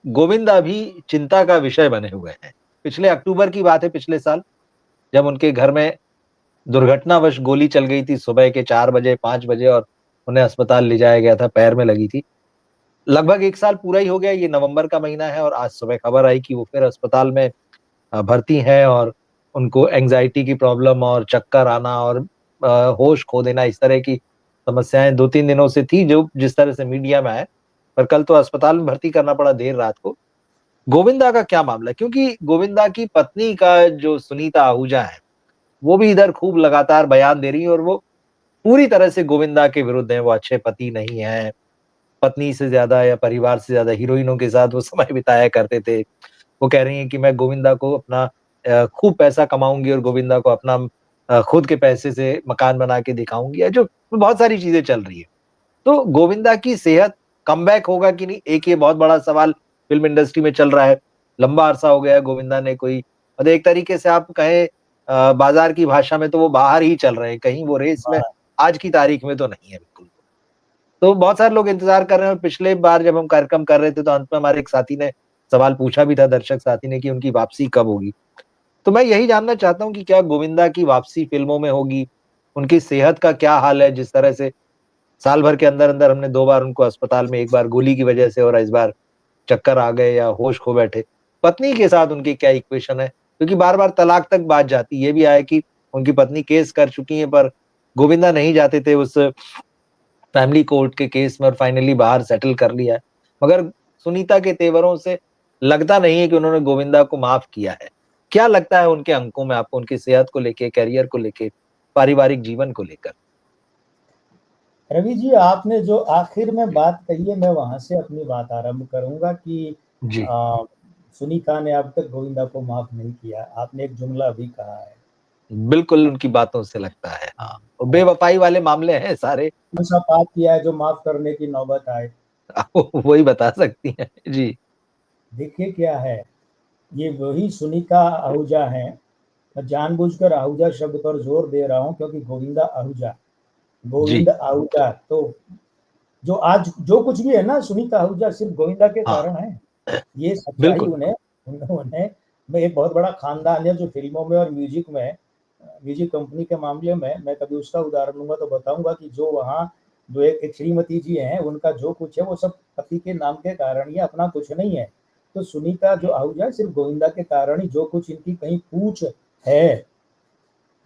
गोविंदा भी चिंता का विषय बने हुए हैं। पिछले अक्टूबर की बात है, पिछले साल, जब उनके घर में दुर्घटनावश गोली चल गई थी सुबह के 4 बजे, 5 बजे, और उन्हें अस्पताल ले जाया गया था, पैर में लगी थी। लगभग 1 साल पूरा ही हो गया, ये नवंबर का महीना है, और आज सुबह खबर आई कि वो फिर अस्पताल में भर्ती हैं, और उनको एंग्ज़ायटी की प्रॉब्लम और चक्कर आना और होश खो देना, इस तरह की समस्याएँ 2-3 दिनों से थी, जो जिस तरह से मीडिया में आया। पर कल तो अस्पताल में भर्ती करना पड़ा देर रात को। गोविंदा का क्या मामला है? क्योंकि गोविंदा की पत्नी का जो सुनीता आहूजा है, वो भी इधर खूब लगातार बयान दे रही हैं, और वो पूरी तरह से गोविंदा के विरुद्ध हैं। वो अच्छे पति नहीं हैं, पत्नी से ज़्यादा या परिवार से ज़्यादा हीरोइनों के साथ वो समय बिताया करते थे। वो कह रही हैं कि मैं गोविंदा को अपना खूब पैसा कमाऊँगी, और गोविंदा को अपना खुद के पैसे से मकान बना के दिखाऊँगी, या जो बहुत सारी चीज़ें चल रही हैं। तो गोविंदा की सेहत, कमबैक होगा कि नहीं, एक ये बहुत बड़ा सवाल फ़िल्म इंडस्ट्री में चल रहा है। लंबा अरसा हो गया है गोविंदा ने कोई, और एक तरीके से आप कहें बाज़ार की भाषा में तो वो बाहर ही चल रहे हैं, कहीं वो रेस में आज की तारीख में तो नहीं है बिल्कुल। तो बहुत सारे लोग इंतज़ार कर रहे हैं, और पिछले बार जब हम कार्यक्रम कर रहे थे, तो अंत में हमारे एक साथी ने सवाल पूछा भी था, दर्शक साथी ने, कि उनकी वापसी कब होगी? तो मैं यही जानना चाहता हूँ कि क्या गोविंदा की वापसी फ़िल्मों में होगी? उनकी सेहत का क्या हाल है? जिस तरह से साल भर के अंदर-अंदर हमने 2 बार उनको अस्पताल में, एक बार गोली की वजह से और इस बार चक्कर आ गए या होश खो बैठे। पत्नी के साथ उनकी क्या इक्वेशन है? क्योंकि बार-बार तलाक तक बात जाती है। ये भी आया कि उनकी पत्नी केस कर चुकी हैं, पर गोविंदा नहीं जाते थे उस फैमिली कोर्ट के केस में, और फाइनली बाहर सेटल कर लिया है। मगर सुनीता के तेवरों से लगता नहीं है कि उन्होंने गोविंदा को माफ़ किया है। क्या लगता है उनके अंकों में आपको, उनकी सेहत को लेके, करियर को लेके, पारिवारिक जीवन को लेकर? रवि जी, आपने जो आखिर में बात कही है, मैं वहां से अपनी बात आरंभ करूंगा कि जी। सुनीता ने अब तक गोविंदा को माफ नहीं किया। आपने एक जुमला भी कहा है। बिल्कुल, उनकी बातों से लगता है, हाँ। और बेवफ़ाई वाले मामले हैं सारे। कौन सा पाप किया है जो माफ करने की नौबत आए? आप वही बता सकती हैं। जी। देखिए क्या है, ये वही सुनीता आहूजा हैं। मैं जानबूझकर आहूजा शब्द पर जोर दे रहा हूँ क्योंकि गोविंदा आहूजा, जी। गोविंद आहूजा, तो जो आज जो कुछ भी है ना, सुनीता आहूजा सिर्फ गोविंदा के हाँ, कारण है। ये सच्चाई बिल्कुल। उन्हें उन्होंने मैं एक बहुत बड़ा खानदान है जो फ़िल्मों में और म्यूज़िक में, म्यूज़िक कंपनी के मामले में मैं कभी उसका उदाहरण लूँगा तो बताऊँगा कि जो वहाँ जो एक श्रीमती जी हैं, उनका जो कुछ है वो सब पति के नाम के कारण ही है, अपना कुछ नहीं है। तो सुनीता जो आहूजा सिर्फ़ गोविंदा के कारण ही, जो कुछ इनकी कहीं पूछ है,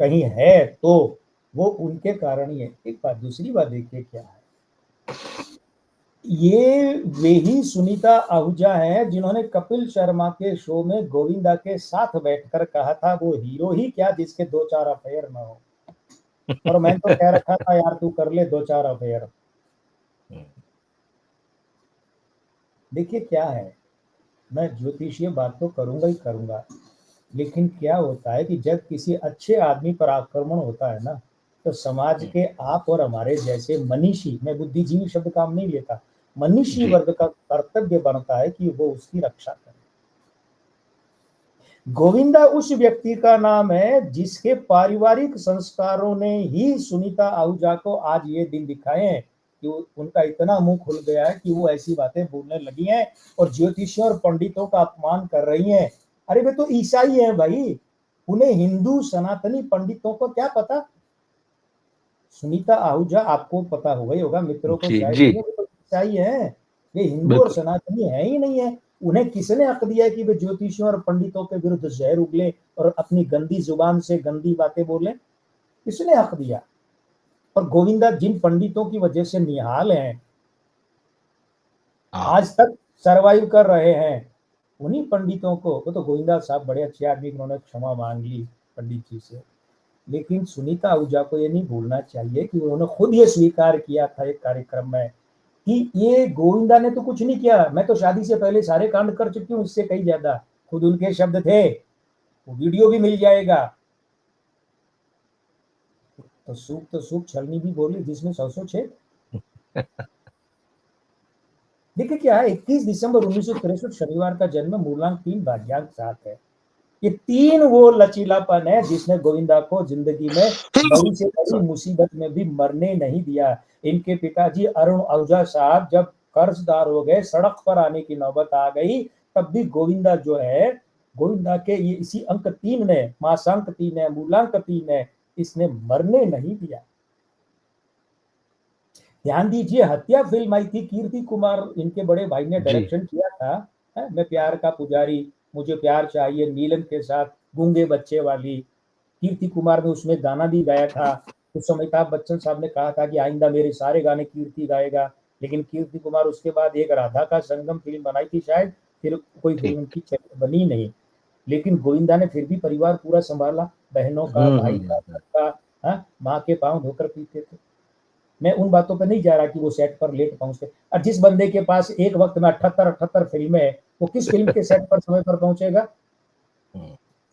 कहीं है तो वो उनके कारण ही है। एक बात, दूसरी बात देखिए क्या है, ये वे ही सुनीता आहूजा हैं जिन्होंने कपिल शर्मा के शो में गोविंदा के साथ बैठकर कहा था वो हीरो ही क्या जिसके 2-4 अफेयर ना हो, और मैं तो कह रखा था यार तू कर ले 2-4 अफेयर। देखिए क्या है, मैं ज्योतिषीय बात तो करूंगा ही करूंगा, लेकिन क्या होता है कि जब किसी अच्छे आदमी पर आक्रमण होता है ना, तो समाज के आप और हमारे जैसे मनीषी, मैं बुद्धिजीवी शब्द काम नहीं लेता, मनीषी जी। वर्ग का कर्तव्य बनता है कि वो उसकी रक्षा करे। गोविंदा उस व्यक्ति का नाम है जिसके पारिवारिक संस्कारों ने ही सुनीता आहूजा को आज ये दिन दिखाए हैं कि उनका इतना मुंह खुल गया है कि वो ऐसी बातें बोलने लगी हैं और ज्योतिषियों और पंडितों का अपमान कर रही हैं। अरे वे तो ईसाई हैं भाई, उन्हें हिंदू सनातनी पंडितों को क्या पता। सुनीता आहूजा आपको पता होगा ही होगा, मित्रों को जी, शायद जी, नहीं है, वो तो ईसाई हैं। ये हिंदू और बिल्कुल। सनातनी है ही नहीं है। उन्हें किसने हक दिया है कि वे ज्योतिषियों और पंडितों के विरुद्ध जहर उगले और अपनी गंदी जुबान से गंदी बातें बोले? किसने हक दिया? और गोविंदा जिन पंडितों की वजह से निहाल हैं, हाँ। आज तक सरवाइव कर रहे हैं, उन्हीं पंडितों को, वो तो गोविंदा साहब बड़े अच्छे आदमी, उन्होंने क्षमा मांग ली पंडित जी से। लेकिन सुनीता आहूजा को ये नहीं भूलना चाहिए कि उन्होंने खुद ये स्वीकार किया था एक कार्यक्रम में कि ये गोविंदा ने तो कुछ नहीं किया, मैं तो शादी से पहले सारे कांड कर चुकी हूँ, इससे कहीं ज्यादा। खुद उनके शब्द थे, वो वीडियो भी मिल जाएगा। तो सूप छलनी भी बोली जिसमें 100 छेद। देखिए क्या है, 21 दिसंबर 1963 शनिवार का जन्म, मूलांक 3, भाग्यांक 7 है। ये 3 वो लचीलापन है जिसने गोविंदा को जिंदगी में बड़ी से बड़ी सॉरी। मुसीबत में भी मरने नहीं दिया। इनके पिताजी अरुण आहूजा साहब जब कर्जदार हो गए, सड़क पर आने की नौबत आ गई, तब भी गोविंदा जो है, गोविंदा के ये इसी अंक 3 ने, मासांक 3 है, मूलांक 3 है, इसने मरने नहीं दिया। ध्यान दीजिए, हत्या फिल्म आई थी, कीर्ति कुमार इनके बड़े भाई ने जी डायरेक्शन किया था। मैं प्यार का पुजारी, मुझे प्यार चाहिए, नीलम के साथ, गूंगे बच्चे वाली। कीर्ति कुमार ने उसमें गाना भी गाया था। उस समय अमिताभ बच्चन साहब ने कहा था कि आइंदा मेरे सारे गाने कीर्ति गाएगा, लेकिन कीर्ति कुमार उसके बाद एक राधा का संगम फिल्म बनाई थी शायद, फिर कोई फिल्म ठीक। उनकी बनी नहीं। लेकिन गोविंदा ने फिर भी परिवार पूरा संभाला, बहनों का, भाई का, सबका, माँ के पांव धोकर पीते थे। मैं उन बातों पे नहीं जा रहा कि वो सेट पर लेट पहुंचते। और जिस बंदे के पास एक वक्त में 78 फिल्में है, वो किस फिल्म के सेट पर समय पर पहुंचेगा?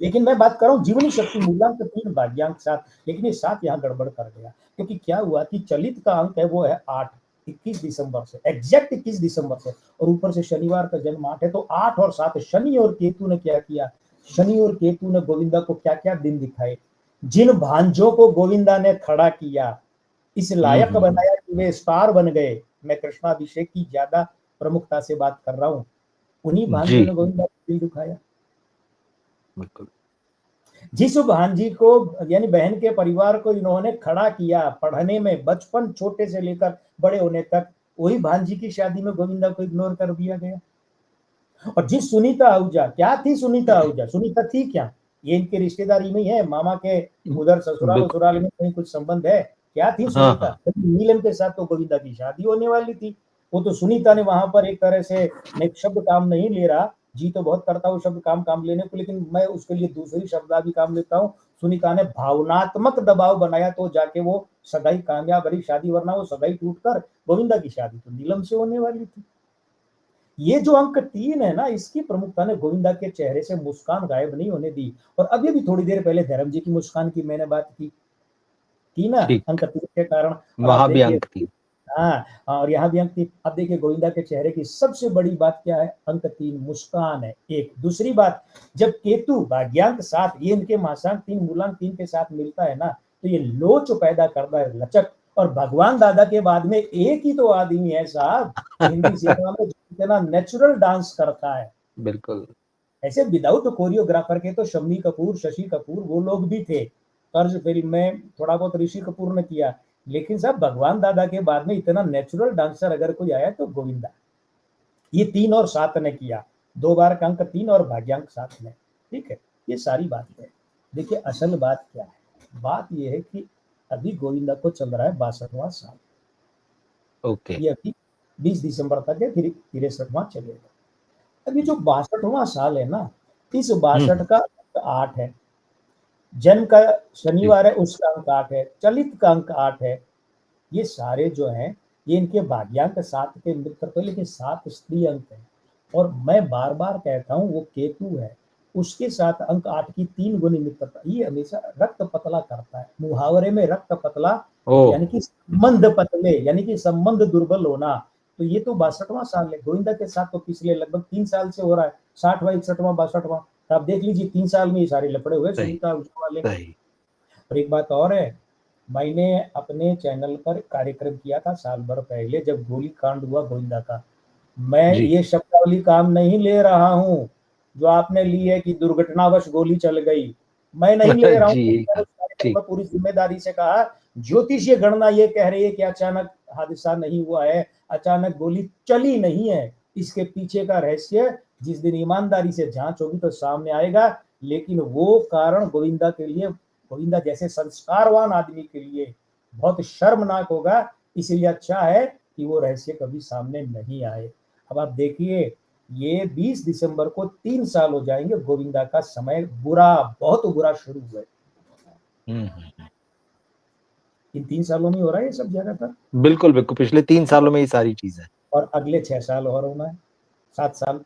लेकिन मैं बात कर रहा हूँ जीवनी शक्ति, मूलांक 3, भाग्यांक 7। लेकिन ये 7 यहाँ गड़बड़ कर गया, क्योंकि क्या हुआ कि चलित का अंक है वो है 8, 21 दिसंबर से, एग्जैक्ट 21 दिसंबर से, और ऊपर से शनिवार का जन्म 8 है, तो 8 और 7, शनि और केतु ने क्या किया? शनि और केतु ने गोविंदा को क्या क्या दिन दिखाए, जिन भांजों को गोविंदा ने खड़ा किया, इस लायक बनाया कि वे स्टार बन गए। मैं कृष्णाभिषेक की ज्यादा प्रमुखता से बात कर रहा हूँ, उन्हीं भांजियों ने गोविंदा को दिल दुखाया। बिल्कुल। जिस भांजी को, यानी बहन के परिवार को इन्होंने खड़ा किया पढ़ने में, बचपन छोटे से लेकर बड़े होने तक, वही भांजी की शादी में गोविंदा को इग्नोर कर दिया गया। और जिस सुनीता आहूजा, क्या थी सुनीता आहूजा? सुनीता थी क्या? ये इनके रिश्तेदारी में ही है, मामा के उधर ससुराल ससुराल में कहीं कुछ संबंध है? क्या थी सुनीता? नीलम के साथ तो गोविंदा की शादी होने वाली थी। वो तो सुनीता ने वहां पर एक तरह से, मैं एक शब्द काम नहीं ले रहा, जी तो बहुत करता हूँ शब्द काम लेने को, लेकिन मैं उसके लिए दूसरी शब्द भी काम लेता हूँ। सुनीता ने भावनात्मक दबाव बनाया तो जाके वो सगाई कामयाब रही शादी, वरना वो सगाई टूटकर गोविंदा की शादी तो नीलम से होने वाली थी। ये जो अंक 3 है ना, इसकी प्रमुखता ने गोविंदा के चेहरे से मुस्कान गायब नहीं होने दी। और अभी भी थोड़ी देर पहले धर्म जी की मुस्कान की मैंने बात की ना, अंक 3 के कारण। और आप वहां भी देखिए, अंक 3। हाँ, और यहाँ भी अंक 3। अब देखिए गोविंदा के चेहरे की सबसे बड़ी बात क्या है? अंक 3, मुस्कान है एक। दूसरी बात, जब केतु भाग्यांक 7 ये इनके मासांक 3 मूलांक 3 के साथ मिलता है ना, तो ये लोच पैदा करता है, लचक। और भगवान दादा के बाद में एक ही तो आदमी है साहब हिंदी सिनेमा में इतना नेचुरल डांस करता है। बिल्कुल। ऐसे विदाउट कोरियोग्राफर के तो शम्मी कपूर, शशि कपूर, वो लोग भी थे। कर्ज फिल्म में थोड़ा बहुत ऋषि कपूर ने किया, लेकिन साहब भगवान दादा के बाद में इतना नेचुरल डांसर अगर कोई आया तो गोविंदा। ये 3 और 7 ने किया, 2 बार का अंक 3 और भाग्यांक 7 ने। ठीक है, ये सारी बात है। देखिए असल बात क्या है? बात ये है कि अभी गोविंदा को चल रहा है 62वां साल। ओके। ये अभी 20 दिसंबर तक है, फिर 63वां चलेगा। अभी जो 62वां साल है ना, इस 62 का अंक 8 है। जन्म का शनिवार है, उसका अंक 8 है। चलित का अंक 8 है। ये सारे जो हैं, ये इनके भाग्यांक 7 के मित्र थे, लेकिन 7 स्त्री अंक है। और मैं बार बार कहता हूँ, वो केतु है, उसके साथ अंक 8 की 3 गुनी मित्रता। ये हमेशा रक्त पतला करता है। मुहावरे में रक्त पतला, यानी कि संबंध पतले, यानी कि संबंध दुर्बल होना। तो ये तो 62वां साल है। गोविंदा के साथ तो पिछले लगभग 3 साल से हो रहा है, 60वां, 61वां, 62वां। तो आप देख लीजिए 3 साल में ये सारे लफड़े हुए सुनीता वाले। और एक बात और है, मैंने अपने चैनल पर कार्यक्रम किया था साल भर पहले, जब गोली कांड हुआ गोविंदा का। मैं ये शब्दावली काम नहीं ले रहा हूँ जो आपने ली है कि दुर्घटनावश गोली चल गई। मैं नहीं ले रहा हूँ। उस कार्यक्रम में पूरी जिम्मेदारी से कहा, ज्योतिषीय गणना ये कह रही है कि अचानक हादसा नहीं हुआ है, अचानक गोली चली नहीं है। इसके पीछे का रहस्य जिस दिन ईमानदारी से जांच होगी तो सामने आएगा। लेकिन वो कारण गोविंदा के लिए, गोविंदा जैसे संस्कारवान आदमी के लिए बहुत शर्मनाक होगा। इसलिए अच्छा है कि वो रहस्य कभी सामने नहीं आए। अब आप देखिए, ये 20 दिसंबर को 3 साल हो जाएंगे गोविंदा का समय बुरा, बहुत बुरा शुरू हुआ है। इन 3 सालों में हो रहा है ये सब ज्यादातर। बिल्कुल बिल्कुल, पिछले 3 सालों में ये सारी चीजें। और अगले 6 साल और होना है, 7 साल।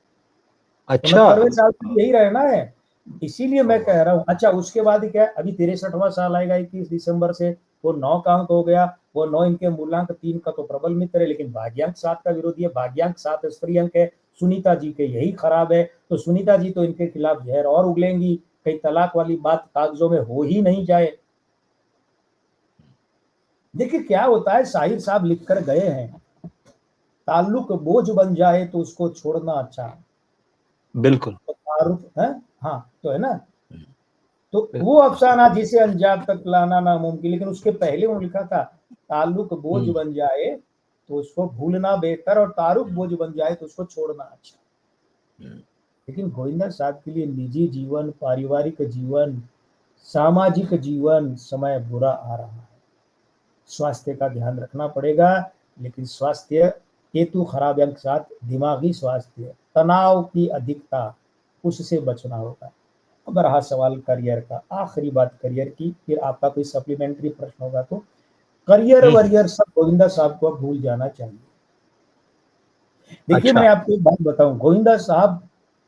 अच्छा, 69वें साल तक यही रहना है। इसीलिए मैं कह रहा हूँ। अच्छा, उसके बाद क्या, अभी 63वां साल आएगा 21 दिसंबर से। वो 9 का अंक हो गया। वो 9 इनके मूलांक 3 का तो प्रबल मित्र है, लेकिन भाग्यांक 7 का विरोधी है। भाग्यांक 7 स्त्री अंक है। सुनीता जी के यही खराब है, तो सुनीता जी तो इनके खिलाफ जहर और उगलेंगी, कहीं तलाक वाली बात कागजों में हो ही नहीं जाए। देखिए क्या होता है, साहिर साहब लिख कर गए हैं, ताल्लुक बोझ बन जाए तो उसको छोड़ना अच्छा। बिल्कुल। तो तारुफ है, हाँ तो है ना। तो वो बिल्कुल। अफसाना जिसे अंजाम तक लाना नामुमकिन, लेकिन उसके पहले उन्होंने लिखा था ताल्लुक बोझ बन जाए तो उसको भूलना बेहतर, और तारुफ बोझ बन जाए तो उसको छोड़ना अच्छा। लेकिन गोविंदा साहब के लिए निजी जीवन, पारिवारिक जीवन, सामाजिक जीवन समय बुरा आ रहा है। स्वास्थ्य का ध्यान रखना पड़ेगा, लेकिन स्वास्थ्य केतु खराब अंक साथ दिमागी स्वास्थ्य, तनाव की अधिकता, उससे बचना होगा। अब रहा सवाल करियर का, आखिरी बात करियर की, फिर आपका कोई सप्लीमेंट्री प्रश्न होगा तो। करियर वरियर सब गोविंदा साहब को भूल जाना चाहिए। देखिए अच्छा। मैं आपको एक बात बताऊं, गोविंदा साहब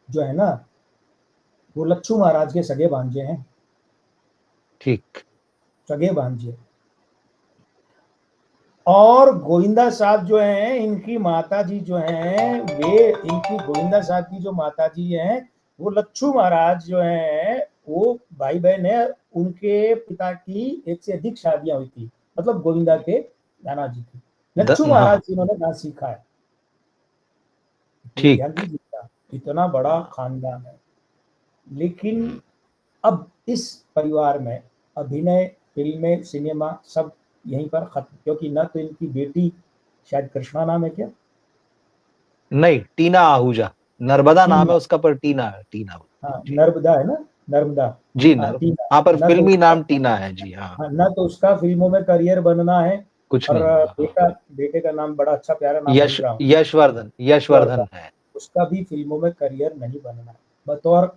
जो है ना, वो लच्छू महाराज के सगे भांजे हैं, ठीक। सगे भांजे। और गोविंदा साहब जो हैं, इनकी माता जी जो हैं, वे इनकी गोविंदा साहब की जो माता जी हैं, वो लच्छू महाराज जो हैं, वो भाई बहन है। उनके पिता की एक से अधिक शादियां हुई थी, मतलब गोविंदा के नाना जी की। लच्छू महाराज हाँ। जिन्होंने डांस सीखा है, ये ध्यान ठीक। दीजिएगा, इतना बड़ा खानदान है। लेकिन अब इस परिवार में अभिनय, फिल्में, सिनेमा सब यहीं पर खत्म, क्योंकि न तो इनकी बेटी, शायद कृष्णा नाम है क्या, नहीं, टीना आहूजा, नर्मदा नाम टीना, है उसका, पर टीना टीना आहूजा। हाँ जी। नर्मदा है ना, नर्मदा, जी हाँ टीना। हाँ, पर न तो फिल्मी उसका, नाम टीना है जी। हाँ। हाँ न तो उसका फिल्मों में करियर बनना है, कुछ और नहीं होगा। हाँ। बेटा, बेटे का नाम बड़ा अच्छा प्यारा नाम भूल रहा हूँ, यशवर्धन, वर्धन, यशवर्धन है। उसका भी फिल्मों में करियर नहीं बनना है। बतौर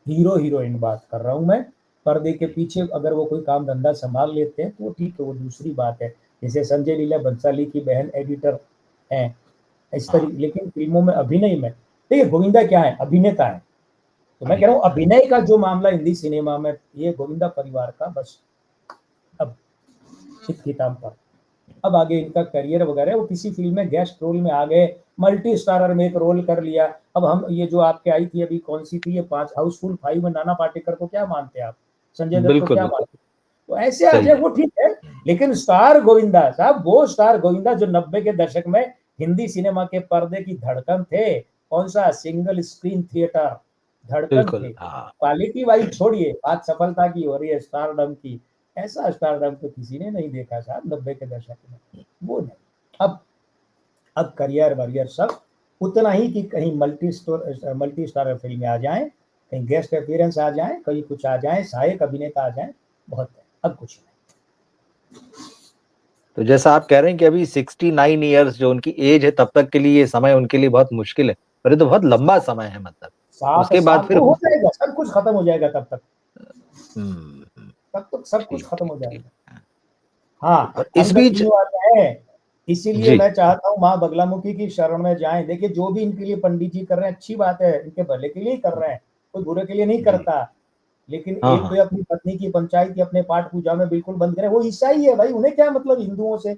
हीरो हीरोइन बात कर रहा हूँ मैं। पर्दे के पीछे अगर वो कोई काम धंधा संभाल लेते हैं तो ठीक है, वो दूसरी बात है। जैसे संजय लीला बंसाली की बहन एडिटर हैं, इस हाँ। तरीके। लेकिन फिल्मों में अभिनय में देखिए, गोविंदा क्या है, अभिनेता है। तो मैं कह रहा हूँ अभिनेता। अभिनय का जो मामला हिंदी सिनेमा में, ये गोविंदा परिवार का बस अब इख्तिताम पर। अब आगे इनका करियर वगैरह, वो किसी फिल्म में गेस्ट रोल में आ गए, मल्टी स्टारर में एक रोल कर लिया। अब हम ये जो आपके आई थी अभी, कौन सी थी ये, 5 हाउसफुल 5 में नाना पाटेकर को क्या मानते हैं आप, संजय दत्त को बिल्कुल क्या बिल्कुल। मानते हैं? तो ऐसे आ सही जाए है। वो ठीक है। लेकिन स्टार गोविंदा साहब, वो स्टार गोविंदा जो 90 के दशक में हिंदी सिनेमा के पर्दे की धड़कन थे, कौन सा सिंगल स्क्रीन थिएटर धड़कन बिल्कुल। थे। हाँ। क्वालिटी वाइज छोड़िए, बात सफलता की हो रही है, स्टारडम की। ऐसा स्टारडम तो किसी ने नहीं देखा साहब 90 के दशक में, वो नहीं। अब करियर वरियर सब उतना ही कि कहीं मल्टी स्टारर फिल्म में आ जाएं, कहीं गेस्ट अपीयरेंस आ जाए, कहीं कुछ आ जाए, सहायक अभिनेता आ जाए, बहुत है, अब कुछ नहीं। तो जैसा आप कह रहे हैं कि अभी 69 ईयर्स जो उनकी एज है, तब तक के लिए ये समय उनके लिए बहुत मुश्किल है, पर ये तो बहुत लंबा समय है, मतलब 7 उसके बाद साल फिर वो हो जाएगा, सब कुछ खत्म हो जाएगा तब तक, तब तक सब कुछ ठीक खत्म ठीक हो ठीक। जाएगा। हाँ, और इस अंक बीच। 3 वाले हैं, इसीलिए जी। मैं चाहता हूँ माँ बगलामुखी की शरण में जाएं। देखिए जो भी इनके लिए पंडित जी कर रहे हैं अच्छी बात है, इनके भले के लिए ही कर रहे हैं, कोई बुरे के लिए नहीं जी। करता। लेकिन हाँ एक हाँ। तो अपनी पत्नी की पंचायत की अपने पाठ पूजा में बिल्कुल बंद करें, वो ईसाई है भाई, उन्हें क्या मतलब हिंदुओं से,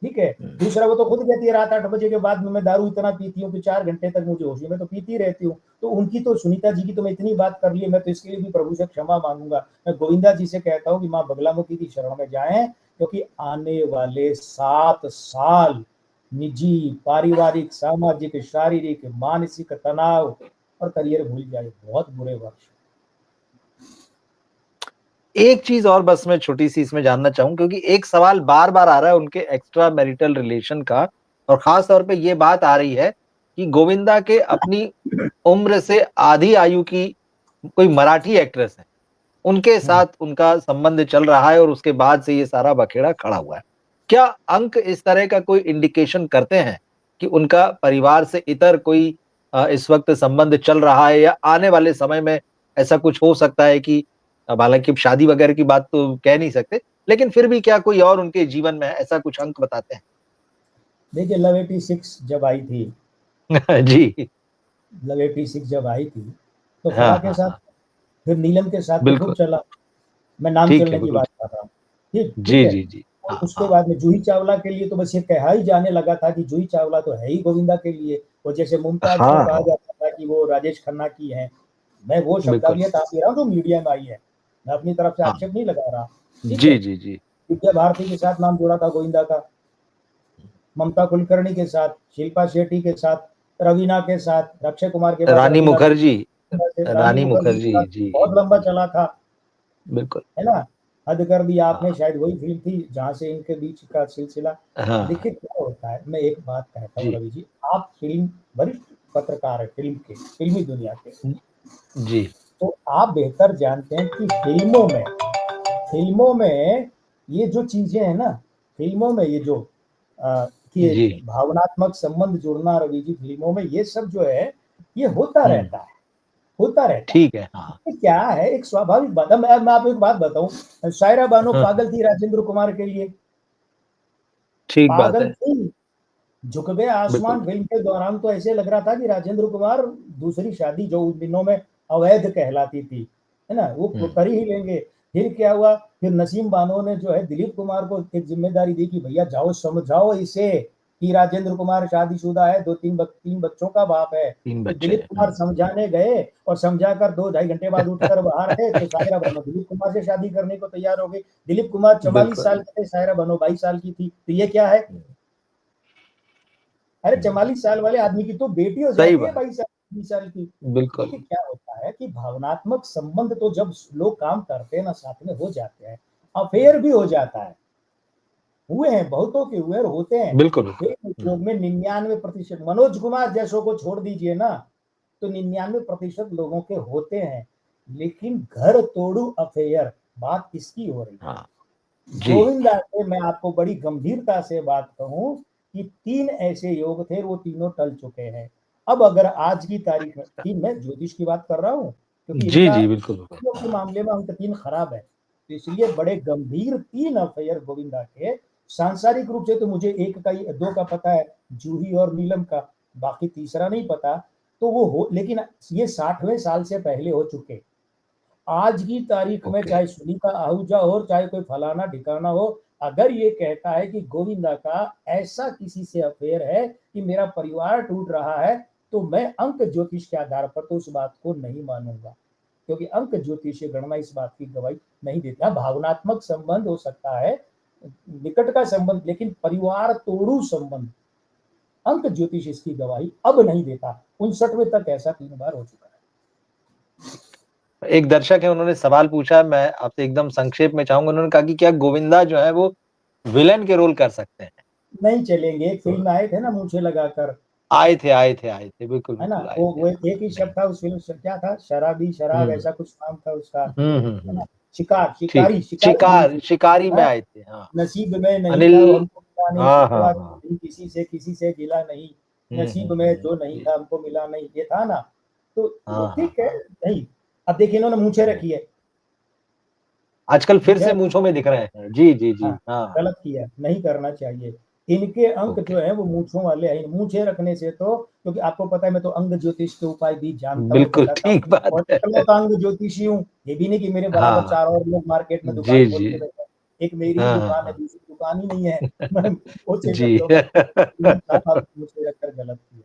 ठीक है। दूसरा, वो तो खुद कहती है रात 8 बजे के बाद में मैं दारू इतना पीती हूँ कि 4 घंटे तक मुझे होश, मैं तो पीती रहती हूँ। तो उनकी तो, सुनीता जी की तो मैं इतनी बात कर ली, मैं तो इसके लिए भी प्रभु से क्षमा मांगूंगा। मैं गोविंदा जी से कहता हूँ कि माँ बगलामुखी की शरण में जाएं, क्योंकि आने वाले 7 साल निजी, पारिवारिक, सामाजिक, शारीरिक, मानसिक तनाव और करियर भूल जाए, बहुत बुरे वर्ष। एक चीज और बस मैं छोटी सी इसमें जानना चाहूँ, क्योंकि एक सवाल बार बार आ रहा है उनके एक्स्ट्रा मैरिटल रिलेशन का, और खास तौर पे ये बात आ रही है कि गोविंदा के अपनी उम्र से आधी आयु की कोई मराठी एक्ट्रेस है, उनके साथ उनका संबंध चल रहा है, और उसके बाद से ये सारा बखेड़ा खड़ा हुआ है। क्या अंक इस तरह का कोई इंडिकेशन करते हैं कि उनका परिवार से इतर कोई इस वक्त संबंध चल रहा है, या आने वाले समय में ऐसा कुछ हो सकता है कि, अब हालांकि अब शादी वगैरह की बात तो कह नहीं सकते, लेकिन फिर भी क्या कोई और उनके जीवन में है, ऐसा कुछ अंक बताते देखिए लव 86 जब आई थी, हैं? जी। लव 86 जब आई थी, तो हाँ फराह के हाँ साथ, हाँ। फिर नीलम के साथ तो खूब बिल्कुल। चला। मैं नाम ठीक है। चलने की बिल्कुल। बात कर रहा हूँ, ठीक ठीक जी है। जी जी। और हाँ उसके हाँ। बाद में जूही चावला के लिए तो बस ये कहा ही जाने लगा था कि जूही चावला तो है ही गोविंदा के लिए। वो जैसे मुमताज को हाँ कहा हाँ। जाता था कि वो राजेश खन्ना की है, मैं वो बिल्कुल। शब्दावलियां ताक रहा हूँ जो मीडिया में आई है, मैं अपनी तरफ से हाँ। आक्षेप नहीं लगा रहा, ठीक जी है। जी जी। विद्या भारती के साथ नाम जोड़ा था गोविंदा का, ममता कुलकर्णी के साथ, शिल्पा शेट्टी के साथ, रवीना के साथ, अक्षय कुमार के बाद रानी रवीना के मुखर्जी, रानी रानी मुखर्जी के मुखर्जी साथ जी। बहुत लंबा चला था, बिल्कुल। है ना? हद कर दी आपने, हाँ शायद वही फिल्म थी जहाँ से इनके बीच का सिलसिला। हाँ देखिए क्या होता है, मैं एक बात कहता हूँ जी रवि जी, आप फिल्म वरिष्ठ पत्रकार हैं फिल्म के, फिल्मी दुनिया के, जी तो आप बेहतर जानते हैं कि फिल्मों में ये जो चीजें हैं ना, फिल्मों में ये जो कि जी। भावनात्मक संबंध जुड़ना रवि जी, फिल्मों में ये सब जो है ये होता हम्म। रहता है, होता रहता है। ठीक है। हाँ ये क्या है, एक स्वाभाविक बात है। मैं आपको एक बात बताऊं, शायरा बानो हाँ पागल थी राजेंद्र कुमार के लिए, ठीक बात पागल है। थी। झुक गए बिल्कुल। आसमान फिल्म के दौरान तो ऐसे लग रहा था कि राजेंद्र कुमार दूसरी शादी जो उन दिनों में अवैध कहलाती थी, है ना, वो हम्म। कर ही लेंगे। फिर क्या हुआ, फिर नसीम बानो ने जो है दिलीप कुमार को एक जिम्मेदारी दी कि भैया जाओ समझाओ इसे कि राजेंद्र कुमार शादीशुदा है, तीन बच्चों का बाप है। तीन तो बच्चे दिलीप कुमार समझाने गए और समझाकर 2 ढाई घंटे बाद उठकर बाहर आए तो सायरा बानो दिलीप कुमार से शादी करने को तैयार हो गई। दिलीप कुमार 44 बिल्कुल। साल के थे, सायरा बानो 22 साल की थी, तो ये क्या है? अरे हम्म। 44 साल वाले आदमी की तो बेटी हो सही जाती है बात। 22 साल 20 साल की। बिल्कुल। देखिए क्या होता है कि भावनात्मक संबंध तो जब लोग काम करते हैं ना, साथ में हो जाते हैं, अफेयर भी हो जाता है, हुए हैं, बहुतों के हुए और होते हैं। बिल्कुल। बिल्कुल। फिल्म उद्योग में 99% मनोज कुमार जैसों को छोड़ दीजिए ना, तो 99% लोगों के होते हैं। लेकिन घर तोड़ू अफेयर, बात इसकी हो रही है। हाँ जी। गोविंदा से मैं आपको बड़ी गंभीरता से बात कहूं कि 3 ऐसे योग थे, वो तीनों टल चुके हैं। अब अगर आज की तारीख में, तीन, मैं ज्योतिष की बात कर रहा हूं क्योंकि जी इनका जी बिल्कुल बिल्कुल। के मामले में अंक 3 खराब है, तो इसलिए बड़े गंभीर 3 अफेयर गोविंदा के। सांसारिक रूप से तो मुझे एक का ही, दो का पता है, जूही और नीलम का, बाकी तीसरा नहीं पता। तो वो हो, लेकिन ये 60वें साल से पहले हो चुके। आज की तारीख में ओके। चाहे सुनीता आहूजा हो, चाहे कोई फलाना ठिकाना हो, अगर ये कहता है कि गोविंदा का ऐसा किसी से अफेयर है कि मेरा परिवार टूट रहा है, तो मैं अंक ज्योतिष के आधार पर तो उस बात को नहीं मानूंगा, क्योंकि अंक ज्योतिषीय गणना इस बात की गवाही नहीं देता। भावनात्मक संबंध हो सकता है, निकट का संबंध, लेकिन परिवार तोड़ू संबंध अंक ज्योतिष इसकी गवाही अब नहीं देता। 59वें तक ऐसा 3 बार हो चुका है। एक दर्शक है, उन्होंने सवाल पूछा, मैं आपसे एकदम संक्षेप में चाहूंगा। उन्होंने कहा कि क्या गोविंदा जो है वो विलेन के रोल कर सकते हैं? नहीं चलेंगे, एक तो फिल्म आए थे ना मुझे लगाकर, बिल्कुल है ना, बिल्कुल आए थे। वो एक ही शब्द था उस फिल्म से, क्या था, शराबी शराब हम्म ऐसा कुछ नाम था उसका, है ना, हम्म। शिकार, ठीक। शिकारी, शिकारी मूवी शिकार, थी। शिकारी में हाँ, आए थे। हाँ। नसीब में नहीं अनिल। था वो हमको मिला नहीं, हाँ हाँ शिकवा हाँ। नहीं किसी से गिला नहीं, नसीब में जो नहीं जी। था हमको मिला नहीं, ये था ना। तो वो हाँ हाँ ठीक है। हाँ। नहीं, अब देखिए इन्होंने मूछें हम्म। रखी है, आजकल फिर मूछें, से मूंछों में दिख रहे हैं। जी जी हाँ, जी। हाँ। गलत किया, नहीं करना चाहिए। इनके अंक ओके। जो है वो मूंछों वाले हैं, मूंछें रखने से तो, क्योंकि आपको पता है मैं तो अंग ज्योतिष के उपाय भी जानता हूँ, बिल्कुल बताता हूँ, ठीक बात और है। इकलौता अंग ज्योतिषी हूँ। ये भी नहीं कि मेरे बराबर हाँ। 4 और लोग मार्केट में दुकान जी खोल जी। के बैठे हैं। एक मेरी ही हाँ हाँ दुकान है, हाँ। दूसरी दुकान ही नहीं है। मैं ओछे जी। शब्दों में, साहब आपने मुझे रखकर गलत किया।